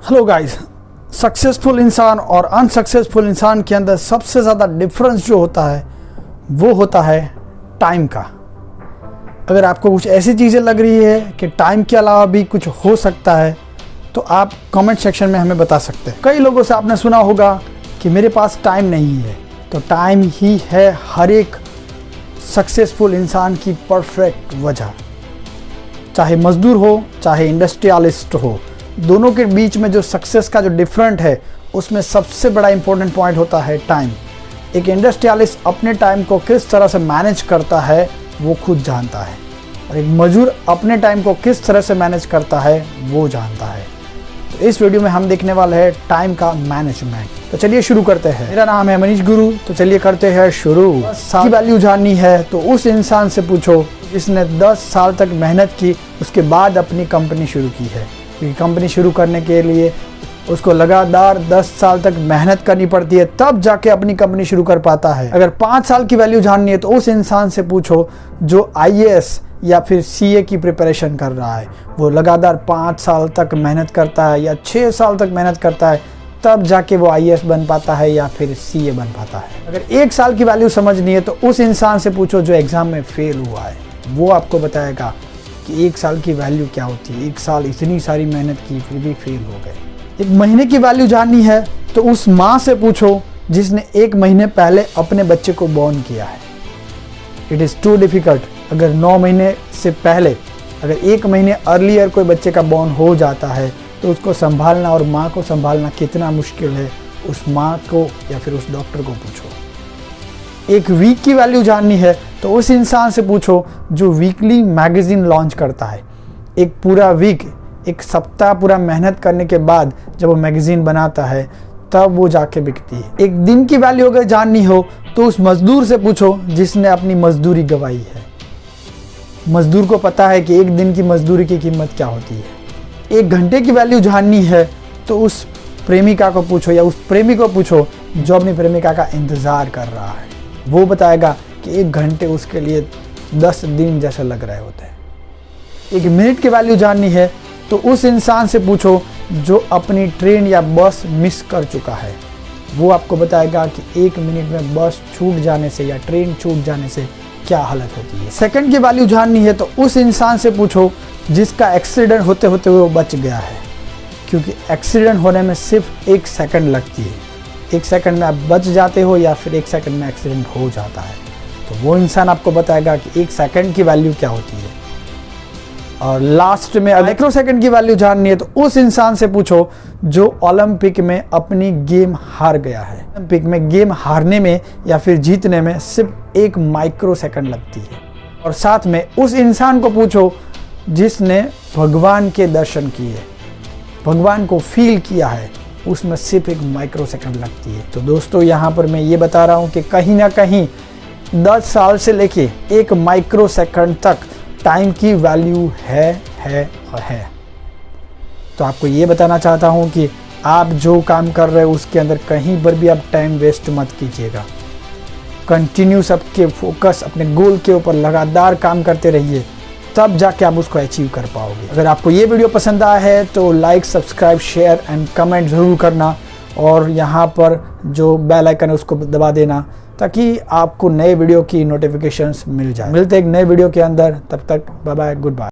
Hello guys, successful इंसान और unsuccessful इंसान के अंदर सबसे ज़्यादा डिफरेंस जो होता है वो होता है टाइम का। अगर आपको कुछ ऐसी चीज़ें लग रही है कि टाइम के अलावा भी कुछ हो सकता है तो आप कमेंट सेक्शन में हमें बता सकते हैं। कई लोगों से आपने सुना होगा कि मेरे पास टाइम नहीं है, तो टाइम ही है हर एक सक्सेसफुल इंसान की परफेक्ट वजह। चाहे मजदूर हो चाहे इंडस्ट्रियलिस्ट हो, दोनों के बीच में जो सक्सेस का जो डिफरेंट है उसमें सबसे बड़ा इंपॉर्टेंट पॉइंट होता है टाइम। एक इंडस्ट्रियलिस्ट अपने टाइम को किस तरह से मैनेज करता है वो खुद जानता है, और एक मजदूर अपने टाइम को किस तरह से मैनेज करता है वो जानता है। तो इस वीडियो में हम देखने वाले हैं टाइम का मैनेजमेंट। तो चलिए शुरू करते हैं। मेरा नाम है मनीष गुरु, तो चलिए करते हैं शुरू। 10 साल की वैल्यू जाननी है तो उस इंसान से पूछो जिसने 10 साल तक मेहनत की, उसके बाद अपनी कंपनी शुरू की है। क्योंकि कंपनी शुरू करने के लिए उसको लगातार 10 साल तक मेहनत करनी पड़ती है, तब जाके अपनी कंपनी शुरू कर पाता है। अगर 5 साल की वैल्यू जाननी है तो उस इंसान से पूछो जो IAS या फिर CA की प्रिपरेशन कर रहा है। वो लगातार 5 साल तक मेहनत करता है या 6 साल तक मेहनत करता है, तब जाके वो IAS बन पाता है या फिर CA बन पाता है। अगर 1 साल की वैल्यू समझनी है तो उस इंसान से पूछो जो एग्ज़ाम में फेल हुआ है। वो आपको बताएगा कि 1 साल की वैल्यू क्या होती है। 1 साल इतनी सारी मेहनत की फिर भी फेल हो गए। 1 महीने की वैल्यू जाननी है तो उस माँ से पूछो जिसने 1 महीने पहले अपने बच्चे को बॉर्न किया है। It is too difficult. अगर 9 महीने से पहले, अगर 1 महीने अर्लियर कोई बच्चे का बॉर्न हो जाता है तो उसको संभालना और माँ को संभालना कितना मुश्किल है, उस माँ को या फिर उस डॉक्टर को पूछो। 1 वीक की वैल्यू जाननी है तो उस इंसान से पूछो जो वीकली मैगज़ीन लॉन्च करता है। एक पूरा वीक, एक सप्ताह पूरा मेहनत करने के बाद जब वो मैगज़ीन बनाता है तब वो जाके बिकती है। 1 दिन की वैल्यू अगर जाननी हो तो उस मज़दूर से पूछो जिसने अपनी मजदूरी गंवाई है। मज़दूर को पता है कि 1 दिन की मजदूरी की कीमत क्या होती है। 1 घंटे की वैल्यू जाननी है तो उस प्रेमिका को पूछो या उस प्रेमी को पूछो जो अपनी प्रेमिका का इंतज़ार कर रहा है। वो बताएगा कि 1 घंटे उसके लिए 10 दिन जैसे लग रहे होते हैं। 1 मिनट की वैल्यू जाननी है तो उस इंसान से पूछो जो अपनी ट्रेन या बस मिस कर चुका है। वो आपको बताएगा कि 1 मिनट में बस छूट जाने से या ट्रेन छूट जाने से क्या हालत होती है। सेकंड की वैल्यू जाननी है तो उस इंसान से पूछो जिसका एक्सीडेंट होते होते वो बच गया है। क्योंकि एक्सीडेंट होने में सिर्फ 1 सेकंड लगती है। 1 सेकंड में आप बच जाते हो या फिर 1 सेकंड में एक्सीडेंट हो जाता है। तो वो इंसान आपको बताएगा कि 1 सेकंड की वैल्यू क्या होती है। और लास्ट में माइक्रो सेकंड की वैल्यू जाननी है तो उस इंसान से पूछो जो ओलंपिक में अपनी गेम हार गया है। ओलंपिक में गेम हारने में या फिर जीतने में सिर्फ 1 माइक्रो सेकंड लगती है। और साथ में उस इंसान को पूछो जिसने भगवान के दर्शन किए, भगवान को फील किया है, उसमें सिर्फ 1 माइक्रो सेकंड लगती है। तो दोस्तों, यहाँ पर मैं ये बता रहा हूँ कि कहीं ना कहीं 10 साल से लेके 1 माइक्रो सेकंड तक टाइम की वैल्यू है और है। तो आपको ये बताना चाहता हूँ कि आप जो काम कर रहे हो उसके अंदर कहीं पर भी आप टाइम वेस्ट मत कीजिएगा। कंटिन्यूस आपके फोकस अपने गोल के ऊपर लगातार काम करते रहिए, तब जाके आप उसको अचीव कर पाओगे। अगर आपको ये वीडियो पसंद आया है तो like, subscribe, share and comment ज़रूर करना, और यहाँ पर जो बेल आइकन है उसको दबा देना ताकि आपको नए वीडियो की नोटिफिकेशंस मिल जाए। मिलते हैं एक नए वीडियो के अंदर, तब तक बाय बाय, गुड बाय।